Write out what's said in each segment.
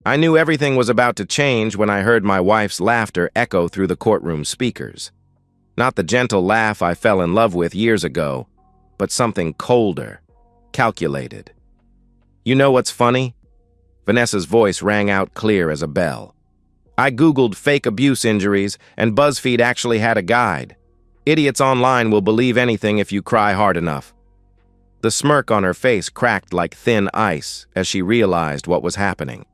I knew everything was about to change when I heard my wife's laughter echo through the courtroom speakers. Not the gentle laugh I fell in love with years ago, but something colder, calculated. You know what's funny? Vanessa's voice rang out clear as a bell. I Googled fake abuse injuries, and BuzzFeed actually had a guide. Idiots online will believe anything if you cry hard enough. The smirk on her face cracked like thin ice as she realized what was happening.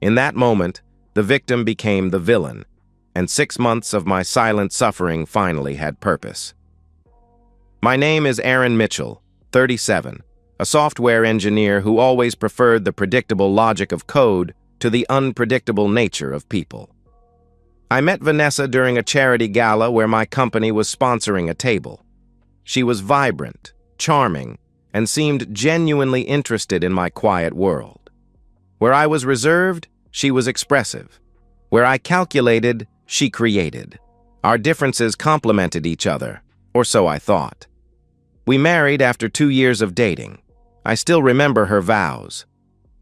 In that moment, the victim became the villain, and 6 months of my silent suffering finally had purpose. My name is Aaron Mitchell, 37, a software engineer who always preferred the predictable logic of code to the unpredictable nature of people. I met Vanessa during a charity gala where my company was sponsoring a table. She was vibrant, charming, and seemed genuinely interested in my quiet world. Where I was reserved, she was expressive. Where I calculated, she created. Our differences complemented each other, or so I thought. We married after 2 years of dating. I still remember her vows.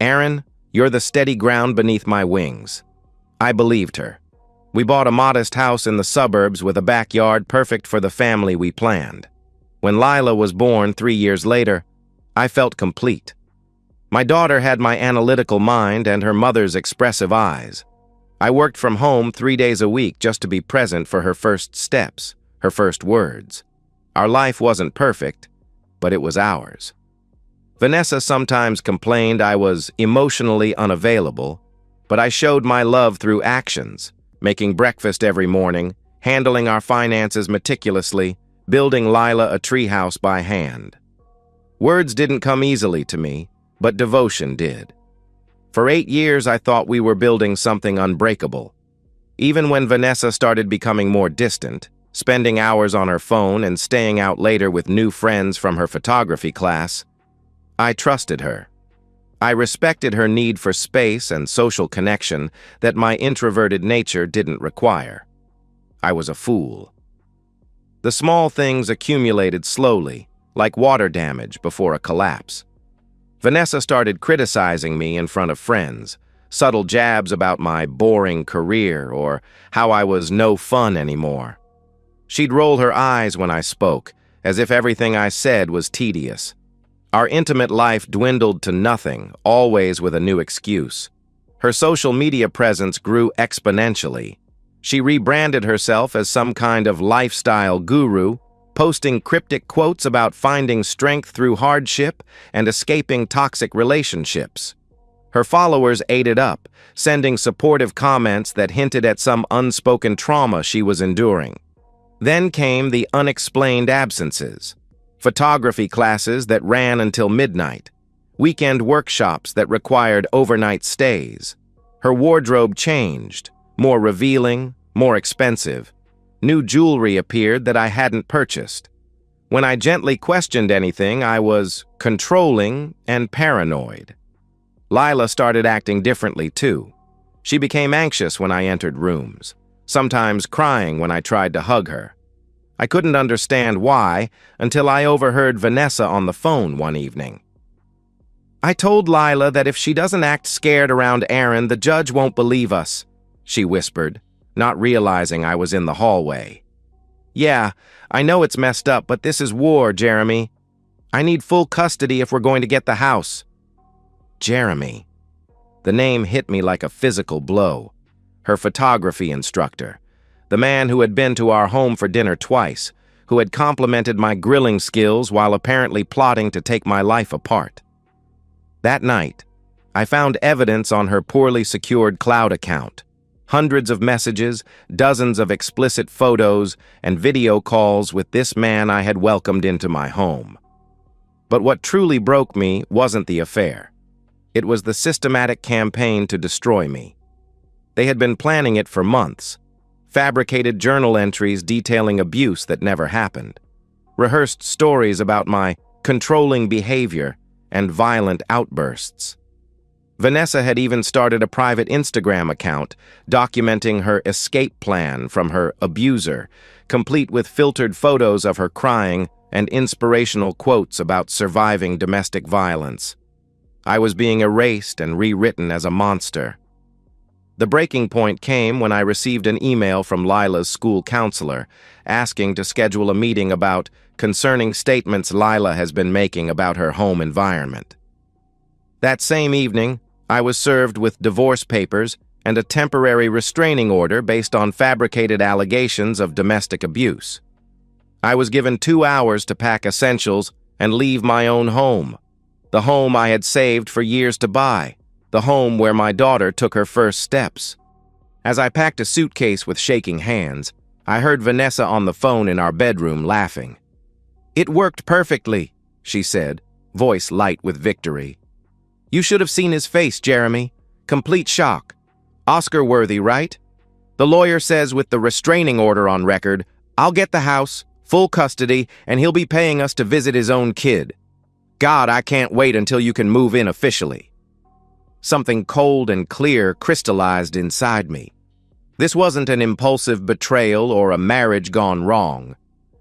"Aaron, you're the steady ground beneath my wings." I believed her. We bought a modest house in the suburbs with a backyard perfect for the family we planned. When Lila was born 3 years later, I felt complete. My daughter had my analytical mind and her mother's expressive eyes. I worked from home 3 days a week just to be present for her first steps, her first words. Our life wasn't perfect, but it was ours. Vanessa sometimes complained I was emotionally unavailable, but I showed my love through actions, making breakfast every morning, handling our finances meticulously, building Lila a treehouse by hand. Words didn't come easily to me, but devotion did. For 8 years, I thought we were building something unbreakable. Even when Vanessa started becoming more distant, spending hours on her phone and staying out later with new friends from her photography class, I trusted her. I respected her need for space and social connection that my introverted nature didn't require. I was a fool. The small things accumulated slowly, like water damage before a collapse. Vanessa started criticizing me in front of friends, subtle jabs about my boring career or how I was no fun anymore. She'd roll her eyes when I spoke, as if everything I said was tedious. Our intimate life dwindled to nothing, always with a new excuse. Her social media presence grew exponentially. She rebranded herself as some kind of lifestyle guru, posting cryptic quotes about finding strength through hardship and escaping toxic relationships. Her followers ate it up, sending supportive comments that hinted at some unspoken trauma she was enduring. Then came the unexplained absences. Photography classes that ran until midnight, weekend workshops that required overnight stays. Her wardrobe changed, more revealing, more expensive. New jewelry appeared that I hadn't purchased. When I gently questioned anything, I was controlling and paranoid. Lila started acting differently too. She became anxious when I entered rooms, sometimes crying when I tried to hug her. I couldn't understand why until I overheard Vanessa on the phone one evening. "I told Lila that if she doesn't act scared around Aaron, the judge won't believe us," she whispered, not realizing I was in the hallway. "Yeah, I know it's messed up, but this is war, Jeremy. I need full custody if we're going to get the house." Jeremy. The name hit me like a physical blow. Her photography instructor. The man who had been to our home for dinner twice, who had complimented my grilling skills while apparently plotting to take my life apart. That night, I found evidence on her poorly secured cloud account. Hundreds of messages, dozens of explicit photos, and video calls with this man I had welcomed into my home. But what truly broke me wasn't the affair. It was the systematic campaign to destroy me. They had been planning it for months. Fabricated journal entries detailing abuse that never happened, rehearsed stories about my controlling behavior and violent outbursts. Vanessa had even started a private Instagram account documenting her escape plan from her abuser, complete with filtered photos of her crying and inspirational quotes about surviving domestic violence. I was being erased and rewritten as a monster, The breaking point came when I received an email from Lila's school counselor asking to schedule a meeting about concerning statements Lila has been making about her home environment. That same evening, I was served with divorce papers and a temporary restraining order based on fabricated allegations of domestic abuse. I was given 2 hours to pack essentials and leave my own home, the home I had saved for years to buy, the home where my daughter took her first steps. As I packed a suitcase with shaking hands, I heard Vanessa on the phone in our bedroom laughing. "It worked perfectly," she said, voice light with victory. "You should have seen his face, Jeremy. Complete shock. Oscar-worthy, right? The lawyer says with the restraining order on record, I'll get the house, full custody, and he'll be paying us to visit his own kid. God, I can't wait until you can move in officially." Something cold and clear crystallized inside me. This wasn't an impulsive betrayal or a marriage gone wrong.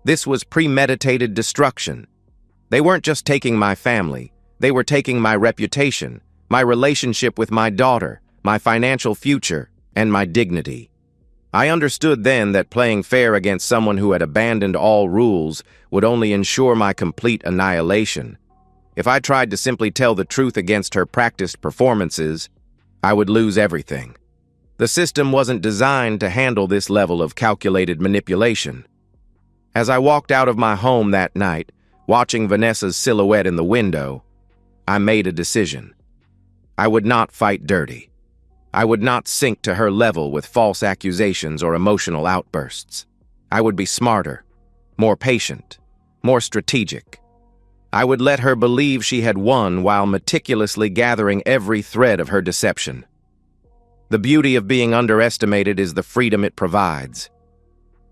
This was premeditated destruction. They weren't just taking my family. They were taking my reputation, my relationship with my daughter, my financial future, and my dignity. I understood then that playing fair against someone who had abandoned all rules would only ensure my complete annihilation. If I tried to simply tell the truth against her practiced performances, I would lose everything. The system wasn't designed to handle this level of calculated manipulation. As I walked out of my home that night, watching Vanessa's silhouette in the window, I made a decision. I would not fight dirty. I would not sink to her level with false accusations or emotional outbursts. I would be smarter, more patient, more strategic. I would let her believe she had won while meticulously gathering every thread of her deception. The beauty of being underestimated is the freedom it provides.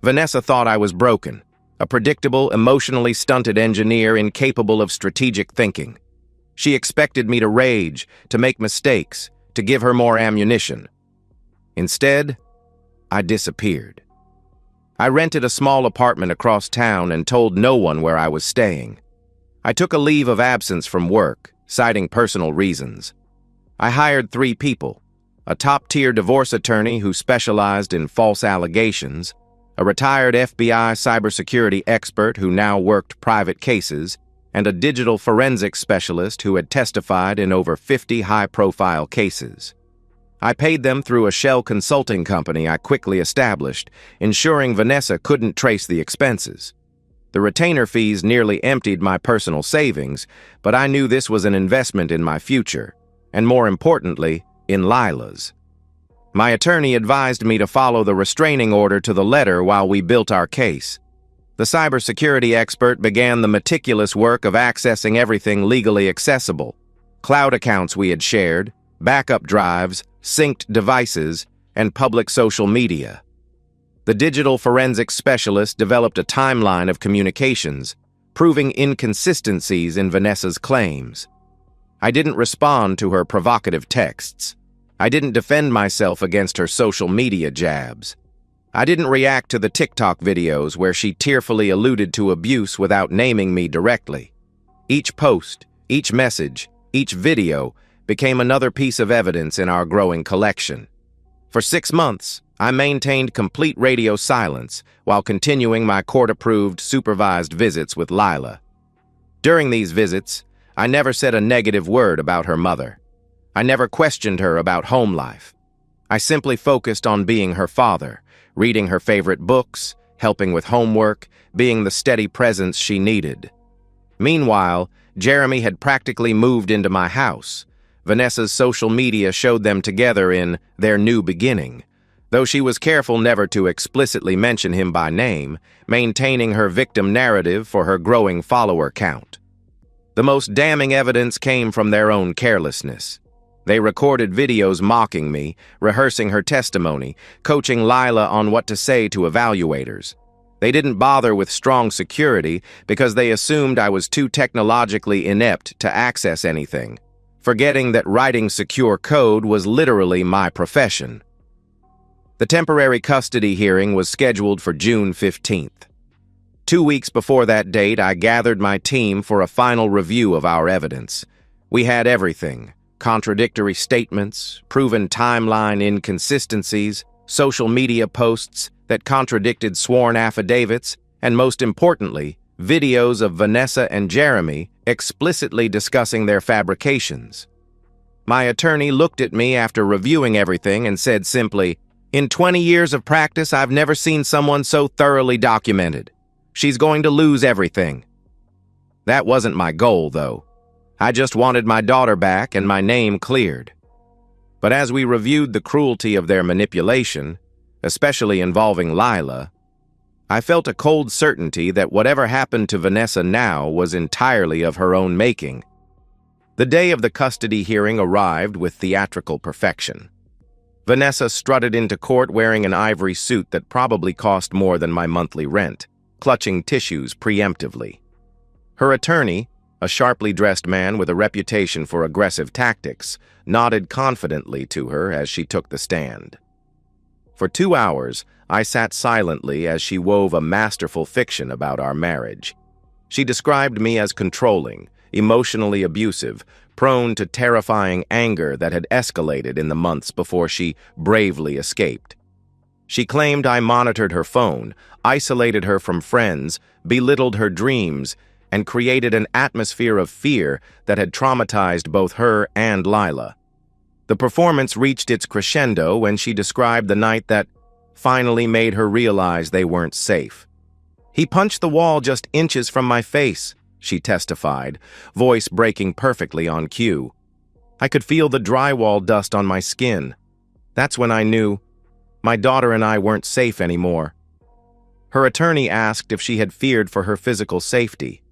Vanessa thought I was broken, a predictable, emotionally stunted engineer incapable of strategic thinking. She expected me to rage, to make mistakes, to give her more ammunition. Instead, I disappeared. I rented a small apartment across town and told no one where I was staying. I took a leave of absence from work, citing personal reasons. I hired 3 people, a top-tier divorce attorney who specialized in false allegations, a retired FBI cybersecurity expert who now worked private cases, and a digital forensics specialist who had testified in over 50 high-profile cases. I paid them through a shell consulting company I quickly established, ensuring Vanessa couldn't trace the expenses. The retainer fees nearly emptied my personal savings, but I knew this was an investment in my future, and more importantly, in Lila's. My attorney advised me to follow the restraining order to the letter while we built our case. The cybersecurity expert began the meticulous work of accessing everything legally accessible: cloud accounts we had shared, backup drives, synced devices, and public social media. The digital forensics specialist developed a timeline of communications, proving inconsistencies in Vanessa's claims. I didn't respond to her provocative texts. I didn't defend myself against her social media jabs. I didn't react to the TikTok videos where she tearfully alluded to abuse without naming me directly. Each post, each message, each video became another piece of evidence in our growing collection. For 6 months, I maintained complete radio silence while continuing my court-approved supervised visits with Lila. During these visits, I never said a negative word about her mother. I never questioned her about home life. I simply focused on being her father, reading her favorite books, helping with homework, being the steady presence she needed. Meanwhile, Jeremy had practically moved into my house. Vanessa's social media showed them together in their new beginning, though she was careful never to explicitly mention him by name, maintaining her victim narrative for her growing follower count. The most damning evidence came from their own carelessness. They recorded videos mocking me, rehearsing her testimony, coaching Lila on what to say to evaluators. They didn't bother with strong security because they assumed I was too technologically inept to access anything, forgetting that writing secure code was literally my profession. The temporary custody hearing was scheduled for June 15th. 2 weeks before that date, I gathered my team for a final review of our evidence. We had everything: Contradictory statements, proven timeline inconsistencies, social media posts that contradicted sworn affidavits, and most importantly, videos of Vanessa and Jeremy explicitly discussing their fabrications. My attorney looked at me after reviewing everything and said simply, "In 20 years of practice, I've never seen someone so thoroughly documented. She's going to lose everything." That wasn't my goal, though. I just wanted my daughter back and my name cleared. But as we reviewed the cruelty of their manipulation, especially involving Lila, I felt a cold certainty that whatever happened to Vanessa now was entirely of her own making. The day of the custody hearing arrived with theatrical perfection. Vanessa strutted into court wearing an ivory suit that probably cost more than my monthly rent, clutching tissues preemptively. Her attorney, a sharply dressed man with a reputation for aggressive tactics, nodded confidently to her as she took the stand. For 2 hours, I sat silently as she wove a masterful fiction about our marriage. She described me as controlling, emotionally abusive, prone to terrifying anger that had escalated in the months before she bravely escaped. She claimed I monitored her phone, isolated her from friends, belittled her dreams, and created an atmosphere of fear that had traumatized both her and Lila. The performance reached its crescendo when she described the night that finally made her realize they weren't safe. "He punched the wall just inches from my face," she testified, voice breaking perfectly on cue. "I could feel the drywall dust on my skin. That's when I knew my daughter and I weren't safe anymore." Her attorney asked if she had feared for her physical safety.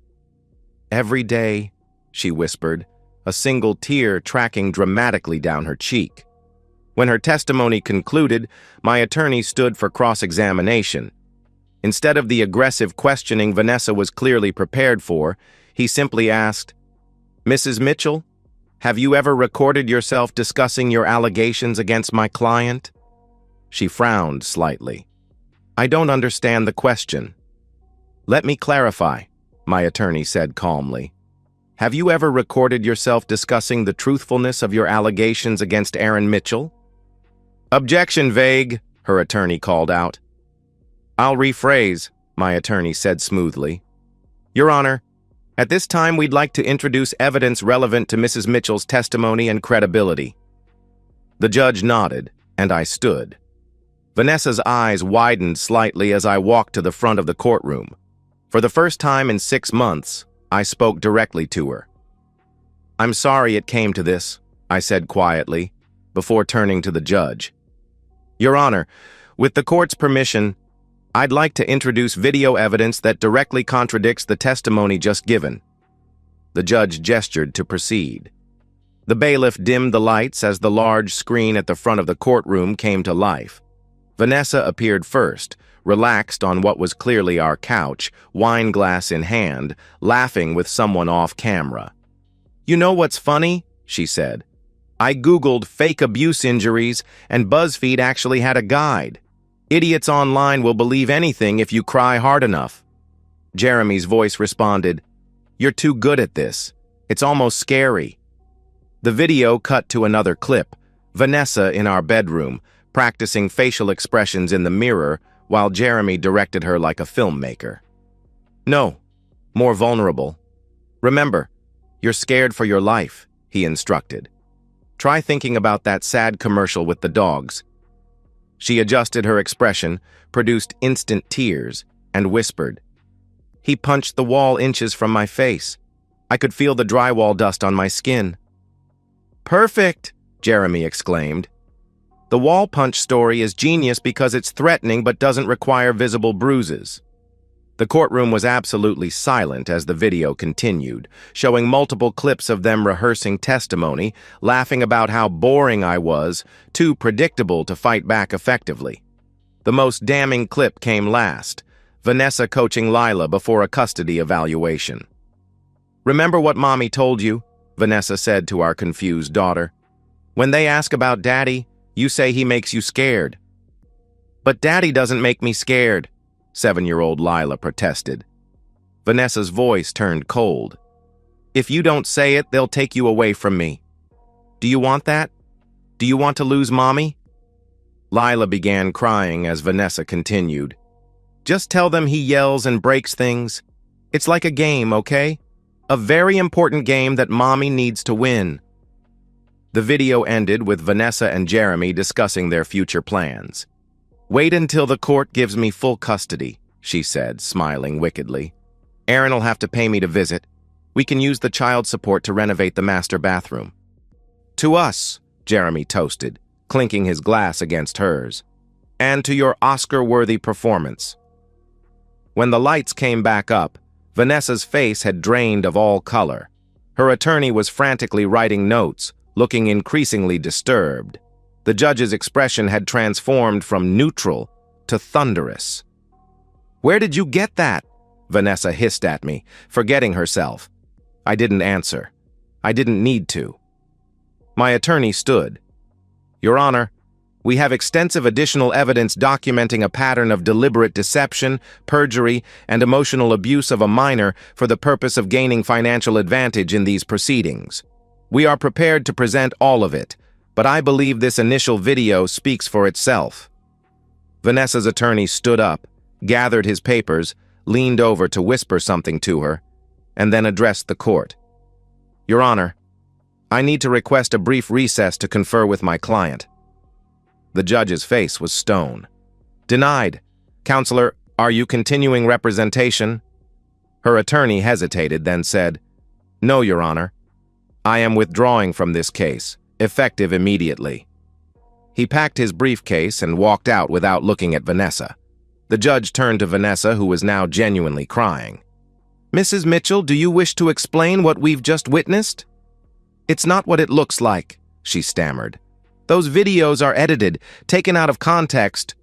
"Every day," she whispered, a single tear tracking dramatically down her cheek. When her testimony concluded, my attorney stood for cross-examination. Instead of the aggressive questioning Vanessa was clearly prepared for, he simply asked, "Mrs. Mitchell, have you ever recorded yourself discussing your allegations against my client?" She frowned slightly. "I don't understand the question." "Let me clarify," my attorney said calmly. "Have you ever recorded yourself discussing the truthfulness of your allegations against Aaron Mitchell?" "Objection vague," her attorney called out. "I'll rephrase," my attorney said smoothly. "Your Honor, at this time we'd like to introduce evidence relevant to Mrs. Mitchell's testimony and credibility." The judge nodded, and I stood. Vanessa's eyes widened slightly as I walked to the front of the courtroom. For the first time in 6 months, I spoke directly to her. "I'm sorry it came to this," I said quietly, before turning to the judge. "Your Honor, with the court's permission, I'd like to introduce video evidence that directly contradicts the testimony just given." The judge gestured to proceed. The bailiff dimmed the lights as the large screen at the front of the courtroom came to life. Vanessa appeared first, relaxed on what was clearly our couch, wine glass in hand, laughing with someone off camera. "You know what's funny?" she said. "I Googled fake abuse injuries, and BuzzFeed actually had a guide. Idiots online will believe anything if you cry hard enough." Jeremy's voice responded, "You're too good at this. It's almost scary." The video cut to another clip, Vanessa in our bedroom, practicing facial expressions in the mirror while Jeremy directed her like a filmmaker. "No, more vulnerable. Remember, you're scared for your life," he instructed. "Try thinking about that sad commercial with the dogs." She adjusted her expression, produced instant tears, and whispered, "He punched the wall inches from my face. I could feel the drywall dust on my skin." "Perfect!" Jeremy exclaimed. "The wall punch story is genius because it's threatening but doesn't require visible bruises." The courtroom was absolutely silent as the video continued, showing multiple clips of them rehearsing testimony, laughing about how boring I was, too predictable to fight back effectively. The most damning clip came last, Vanessa coaching Lila before a custody evaluation. "Remember what Mommy told you?" Vanessa said to our confused daughter. "When they ask about Daddy, you say he makes you scared." "But Daddy doesn't make me scared," 7-year-old Lila protested. Vanessa's voice turned cold. "If you don't say it, they'll take you away from me." Do you want that? Do you want to lose Mommy? Lila began crying as Vanessa continued. Just tell them he yells and breaks things. It's like a game, okay? A very important game that Mommy needs to win. The video ended with Vanessa and Jeremy discussing their future plans. Wait until the court gives me full custody, she said, smiling wickedly. Aaron'll have to pay me to visit. We can use the child support to renovate the master bathroom. To us, Jeremy toasted, clinking his glass against hers. And to your Oscar-worthy performance. When the lights came back up, Vanessa's face had drained of all color. Her attorney was frantically writing notes, looking increasingly disturbed. The judge's expression had transformed from neutral to thunderous. Where did you get that? Vanessa hissed at me, forgetting herself. I didn't answer. I didn't need to. My attorney stood. Your Honor, we have extensive additional evidence documenting a pattern of deliberate deception, perjury, and emotional abuse of a minor for the purpose of gaining financial advantage in these proceedings. We are prepared to present all of it, but I believe this initial video speaks for itself. Vanessa's attorney stood up, gathered his papers, leaned over to whisper something to her, and then addressed the court. Your Honor, I need to request a brief recess to confer with my client. The judge's face was stone. Denied. Counselor, are you continuing representation? Her attorney hesitated, then said, No, Your Honor. I am withdrawing from this case, effective immediately. He packed his briefcase and walked out without looking at Vanessa. The judge turned to Vanessa, who was now genuinely crying. Mrs. Mitchell, do you wish to explain what we've just witnessed? It's not what it looks like, she stammered. Those videos are edited, taken out of context.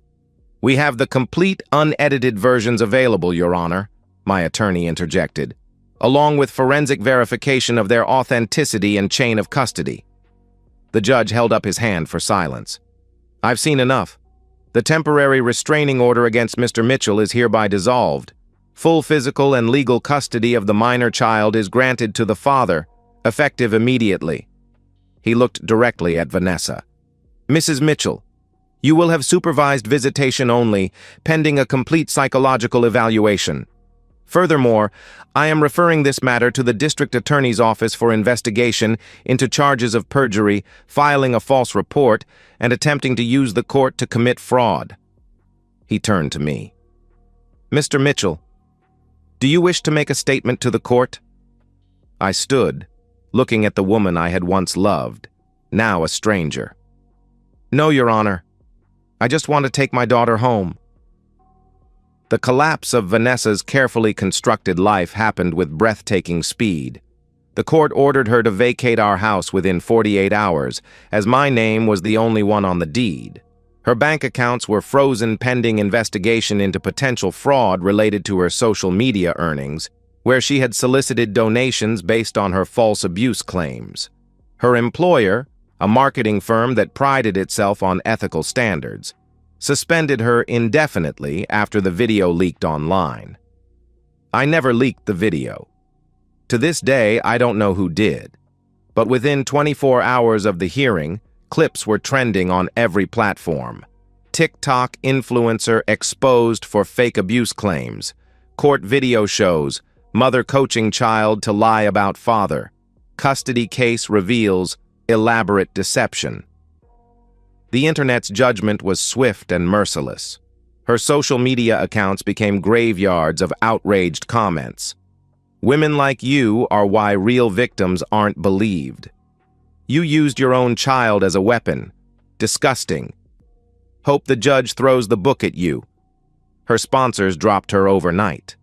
We have the complete, unedited versions available, Your Honor, my attorney interjected, along with forensic verification of their authenticity and chain of custody. The judge held up his hand for silence. I've seen enough. The temporary restraining order against Mr. Mitchell is hereby dissolved. Full physical and legal custody of the minor child is granted to the father, effective immediately. He looked directly at Vanessa. Mrs. Mitchell, you will have supervised visitation only, pending a complete psychological evaluation. Furthermore, I am referring this matter to the District Attorney's Office for investigation into charges of perjury, filing a false report, and attempting to use the court to commit fraud. He turned to me. Mr. Mitchell, do you wish to make a statement to the court? I stood, looking at the woman I had once loved, now a stranger. No, Your Honor. I just want to take my daughter home. The collapse of Vanessa's carefully constructed life happened with breathtaking speed. The court ordered her to vacate our house within 48 hours, as my name was the only one on the deed. Her bank accounts were frozen pending investigation into potential fraud related to her social media earnings, where she had solicited donations based on her false abuse claims. Her employer, a marketing firm that prided itself on ethical standards, suspended her indefinitely after the video leaked online. I never leaked the video. To this day, I don't know who did. But within 24 hours of the hearing, clips were trending on every platform. TikTok influencer exposed for fake abuse claims. Court video shows, mother coaching child to lie about father. Custody case reveals elaborate deception. The internet's judgment was swift and merciless. Her social media accounts became graveyards of outraged comments. Women like you are why real victims aren't believed. You used your own child as a weapon. Disgusting. Hope the judge throws the book at you. Her sponsors dropped her overnight.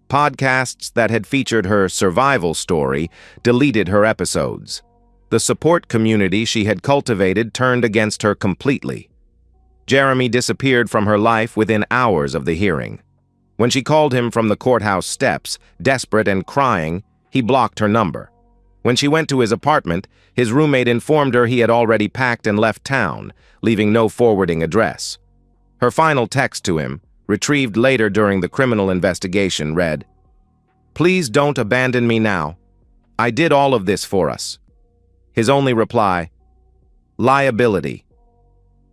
Podcasts that had featured her survival story deleted her episodes. The support community she had cultivated turned against her completely. Jeremy disappeared from her life within hours of the hearing. When she called him from the courthouse steps, desperate and crying, he blocked her number. When she went to his apartment, his roommate informed her he had already packed and left town, leaving no forwarding address. Her final text to him, retrieved later during the criminal investigation, read, "Please don't abandon me now. I did all of this for us." His only reply, Liability.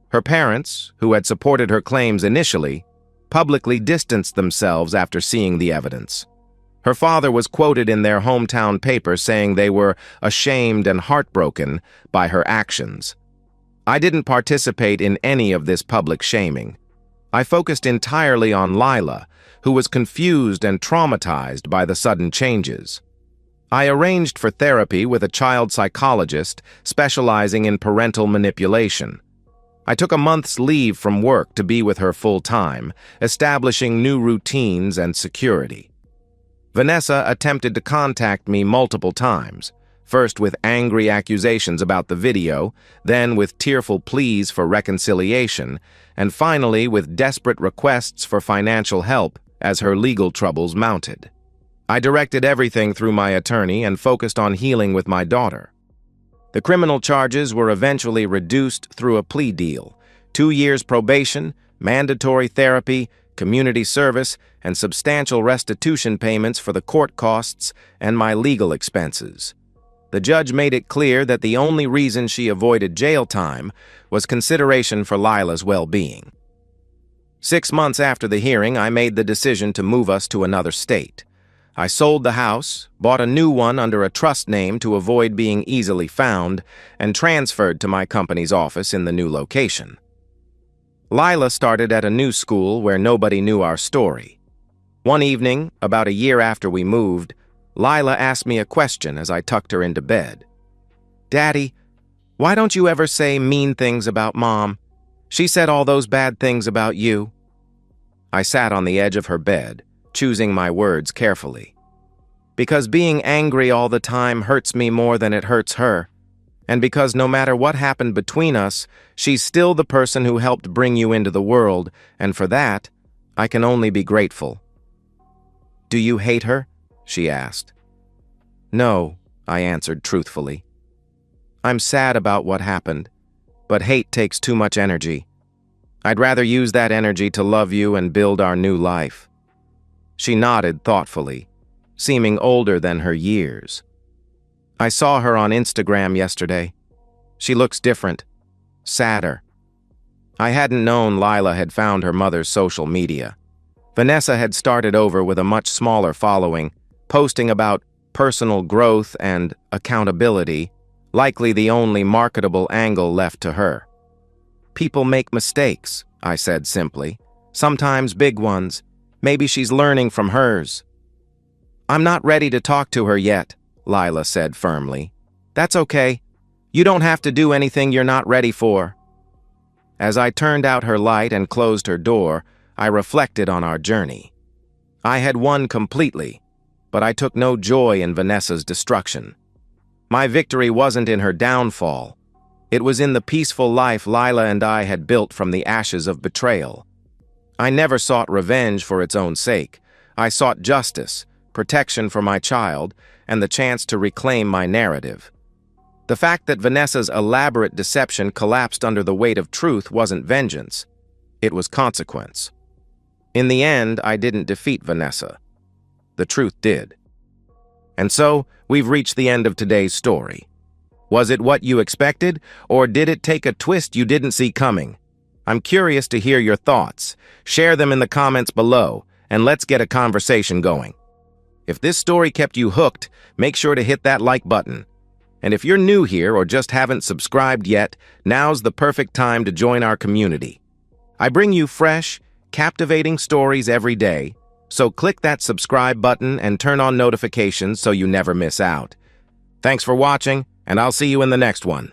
Her parents, who had supported her claims initially, publicly distanced themselves after seeing the evidence. Her father was quoted in their hometown paper saying they were ashamed and heartbroken by her actions. I didn't participate in any of this public shaming. I focused entirely on Lila, who was confused and traumatized by the sudden changes. I arranged for therapy with a child psychologist specializing in parental manipulation. I took a month's leave from work to be with her full-time, establishing new routines and security. Vanessa attempted to contact me multiple times, first with angry accusations about the video, then with tearful pleas for reconciliation, and finally with desperate requests for financial help as her legal troubles mounted. I directed everything through my attorney and focused on healing with my daughter. The criminal charges were eventually reduced through a plea deal: 2 years probation, mandatory therapy, community service, and substantial restitution payments for the court costs and my legal expenses. The judge made it clear that the only reason she avoided jail time was consideration for Lila's well-being. 6 months after the hearing, I made the decision to move us to another state. I sold the house, bought a new one under a trust name to avoid being easily found, and transferred to my company's office in the new location. Lila started at a new school where nobody knew our story. One evening, about a year after we moved, Lila asked me a question as I tucked her into bed. "Daddy, why don't you ever say mean things about Mom? She said all those bad things about you." I sat on the edge of her bed, choosing my words carefully. Because being angry all the time hurts me more than it hurts her, and because no matter what happened between us, she's still the person who helped bring you into the world, and for that, I can only be grateful. "Do you hate her?" she asked. "No," I answered truthfully. "I'm sad about what happened, but hate takes too much energy. I'd rather use that energy to love you and build our new life." She nodded thoughtfully, seeming older than her years. "I saw her on Instagram yesterday. She looks different, sadder." I hadn't known Lila had found her mother's social media. Vanessa had started over with a much smaller following, posting about personal growth and accountability, likely the only marketable angle left to her. "People make mistakes," I said simply. "Sometimes big ones. Maybe she's learning from hers." "I'm not ready to talk to her yet," Lila said firmly. "That's okay. You don't have to do anything you're not ready for." As I turned out her light and closed her door, I reflected on our journey. I had won completely, but I took no joy in Vanessa's destruction. My victory wasn't in her downfall. It was in the peaceful life Lila and I had built from the ashes of betrayal. I never sought revenge for its own sake. I sought justice, protection for my child, and the chance to reclaim my narrative. The fact that Vanessa's elaborate deception collapsed under the weight of truth wasn't vengeance. It was consequence. In the end, I didn't defeat Vanessa. The truth did. And so, we've reached the end of today's story. Was it what you expected, or did it take a twist you didn't see coming? I'm curious to hear your thoughts. Share them in the comments below, and let's get a conversation going. If this story kept you hooked, make sure to hit that like button. And if you're new here or just haven't subscribed yet, now's the perfect time to join our community. I bring you fresh, captivating stories every day, so click that subscribe button and turn on notifications so you never miss out. Thanks for watching, and I'll see you in the next one.